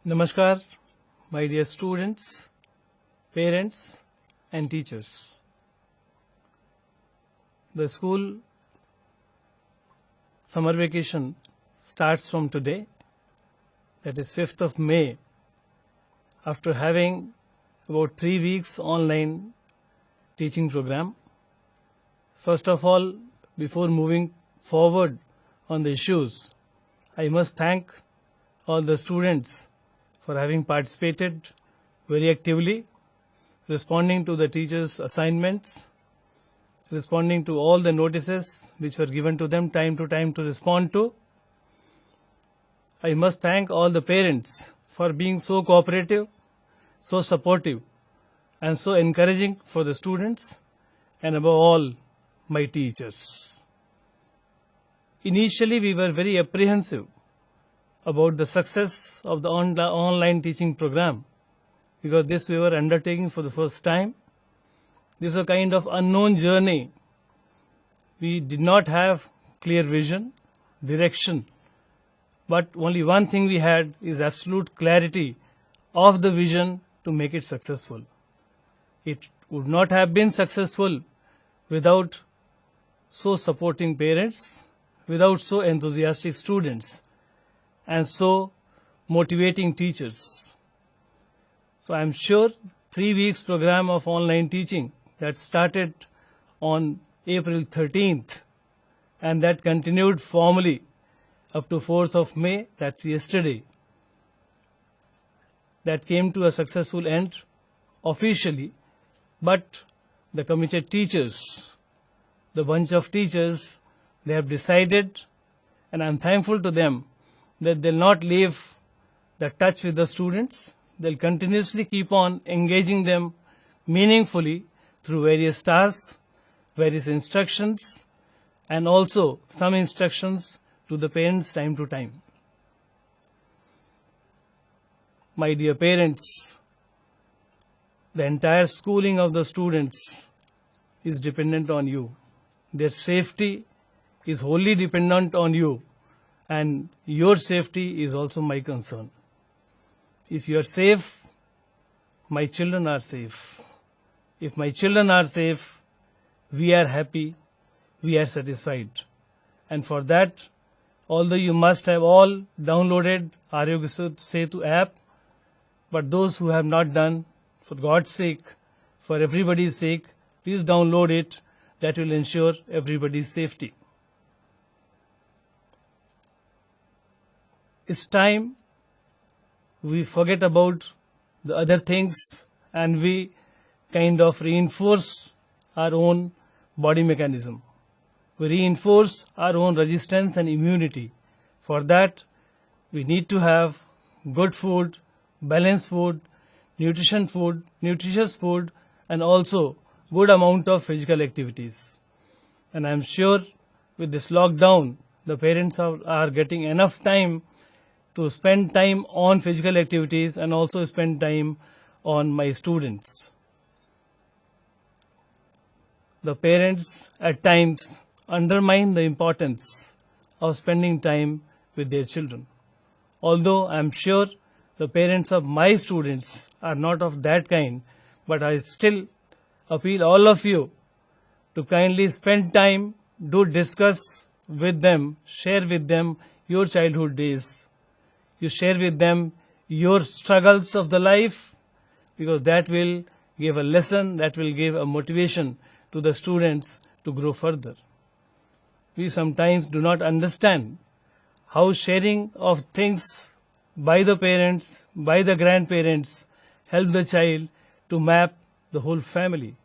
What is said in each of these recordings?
Namaskar, my dear students, parents and teachers. The school summer vacation starts from today, that is 5th of May, after having about 3 weeks online teaching program. First of all, before moving forward on the issues, I must thank all the students for having participated very actively, responding to the teachers' assignments, responding to all the notices which were given to them time to time to respond to. I must thank all the parents for being so cooperative, so supportive, and so encouraging for the students, and above all, my teachers. Initially, we were very apprehensive about the success of the online teaching program, because this we were undertaking for the first time. This is a kind of unknown journey. We did not have clear vision, direction, but only one thing we had is absolute clarity of the vision to make it successful. It would not have been successful without so supporting parents, without so enthusiastic students, and so motivating teachers. So I am sure 3 weeks program of online teaching that started on April 13th and that continued formally up to 4th of May, that's yesterday, that came to a successful end officially, but the committed teachers, the bunch of teachers, they have decided, and I am thankful to them, that they'll not leave the touch with the students. They'll continuously keep on engaging them meaningfully through various tasks, various instructions, and also some instructions to the parents time to time. My dear parents, the entire schooling of the students is dependent on you. Their safety is wholly dependent on you, and your safety is also my concern. If you are safe, my children are safe. If my children are safe, we are happy, we are satisfied. And for that, although you must have all downloaded Aarogya Setu app, but those who have not done, for God's sake, for everybody's sake, please download it. That will ensure everybody's safety. It's time we forget about the other things and we kind of reinforce our own body mechanism. We reinforce our own resistance and immunity. For that, we need to have good food, balanced food, nutritious food, and also good amount of physical activities. And I'm sure with this lockdown, the parents are getting enough time to spend time on physical activities and also spend time on my students. The parents at times undermine the importance of spending time with their children. Although I am sure the parents of my students are not of that kind, but I still appeal all of you to kindly spend time, do discuss with them, share with them your childhood days. You share with them your struggles of the life, because that will give a lesson, that will give a motivation to the students to grow further. We sometimes do not understand how sharing of things by the parents, by the grandparents, help the child to map the whole family,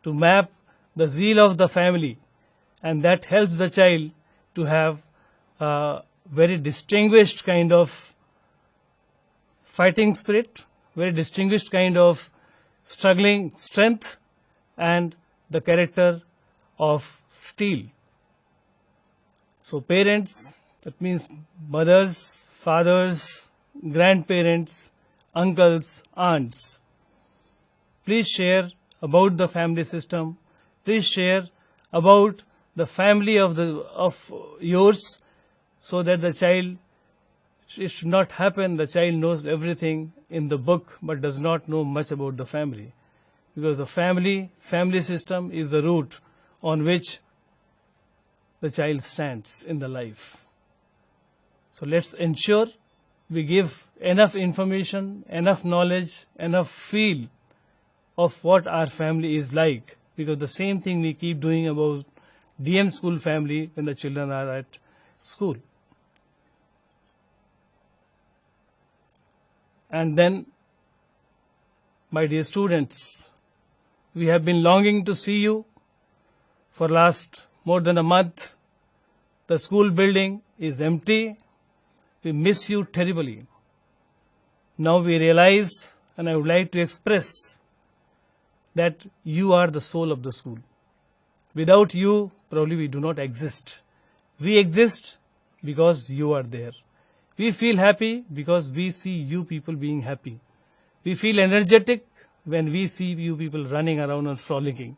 to map the zeal of the family, and that helps the child to have a very distinguished kind of fighting spirit, very distinguished kind of struggling strength, and the character of steel. So parents, that means mothers, fathers, grandparents, uncles, aunts, please share about the family system. Please share about the family of yours, so that the child, it should not happen the child knows everything in the book but does not know much about the family. Because the family system is the root on which the child stands in the life. So let's ensure we give enough information, enough knowledge, enough feel of what our family is like. Because the same thing we keep doing about DM school family when the children are at school. And then, my dear students, we have been longing to see you for last more than a month. The school building is empty. We miss you terribly. Now we realize, and I would like to express, that you are the soul of the school. Without you, probably we do not exist. We exist because you are there. We feel happy because we see you people being happy. We feel energetic when we see you people running around and frolicking.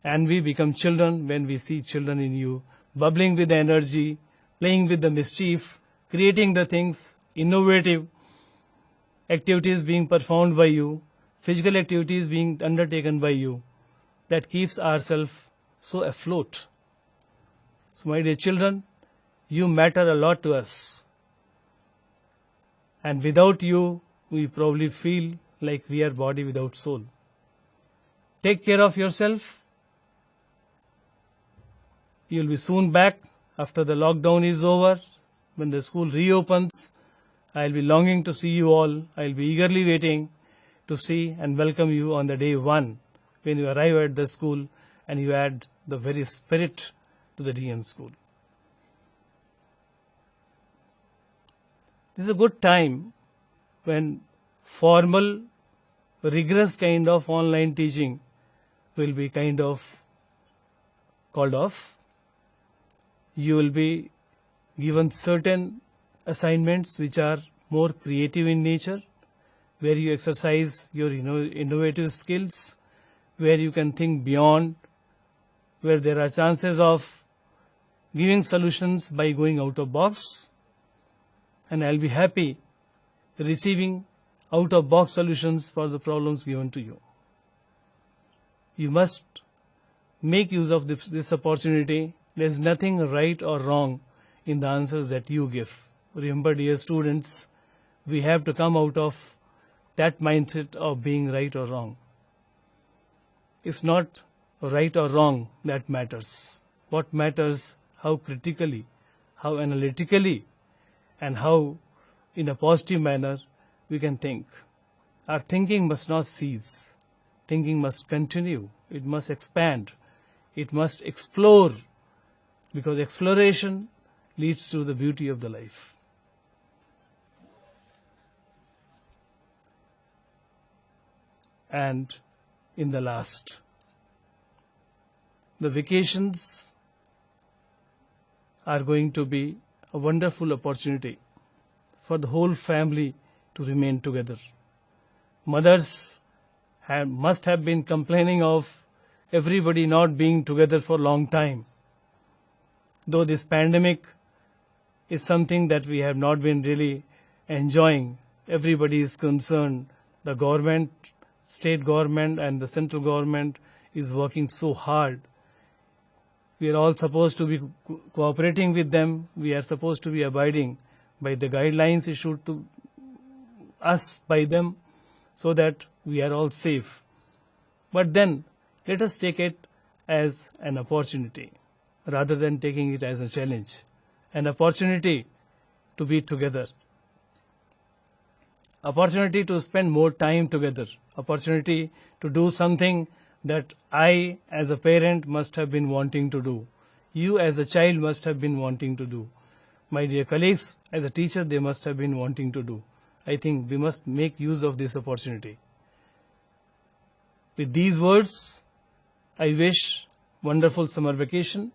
And we become children when we see children in you, bubbling with the energy, playing with the mischief, creating the things, innovative activities being performed by you, physical activities being undertaken by you. That keeps ourselves so afloat. So my dear children, you matter a lot to us. And without you, we probably feel like we are body without soul. Take care of yourself. You'll be soon back after the lockdown is over. When the school reopens, I'll be longing to see you all. I'll be eagerly waiting to see and welcome you on the day one when you arrive at the school and you add the very spirit to the DM school. This is a good time when formal, rigorous kind of online teaching will be kind of called off. You will be given certain assignments which are more creative in nature, where you exercise your innovative skills, where you can think beyond, where there are chances of giving solutions by going out of box. And I'll be happy receiving out of box solutions for the problems given to you. You must make use of this opportunity. There is nothing right or wrong in the answers that you give. Remember, dear students, we have to come out of that mindset of being right or wrong. It's not right or wrong that matters. What matters, how critically, how analytically, and how in a positive manner we can think. Our thinking must not cease. Thinking must continue. It must expand. It must explore, because exploration leads to the beauty of the life. And in the last, the vacations are going to be a wonderful opportunity for the whole family to remain together. Mothers must have been complaining of everybody not being together for a long time. Though this pandemic is something that we have not been really enjoying, everybody is concerned. The government, state government and the central government is working so hard. We are all supposed to be cooperating with them. We are supposed to be abiding by the guidelines issued to us by them so that we are all safe. But then, let us take it as an opportunity rather than taking it as a challenge. An opportunity to be together. Opportunity to spend more time together. Opportunity to do something that I as a parent must have been wanting to do. You as a child must have been wanting to do. My dear colleagues, as a teacher, they must have been wanting to do. I think we must make use of this opportunity. With these words, I wish wonderful summer vacation.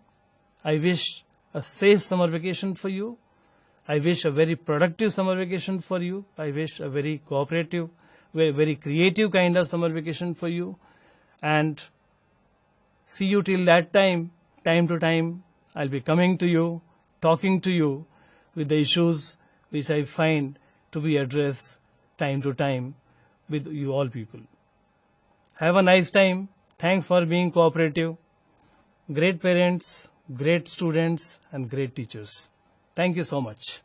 I wish a safe summer vacation for you. I wish a very productive summer vacation for you. I wish a very cooperative, very creative kind of summer vacation for you. And see you till that time to time, I'll be coming to you talking to you with the issues which I find to be addressed time to time with you all people. Have a nice time. Thanks for being cooperative. Great parents, great students, and great teachers. Thank you so much.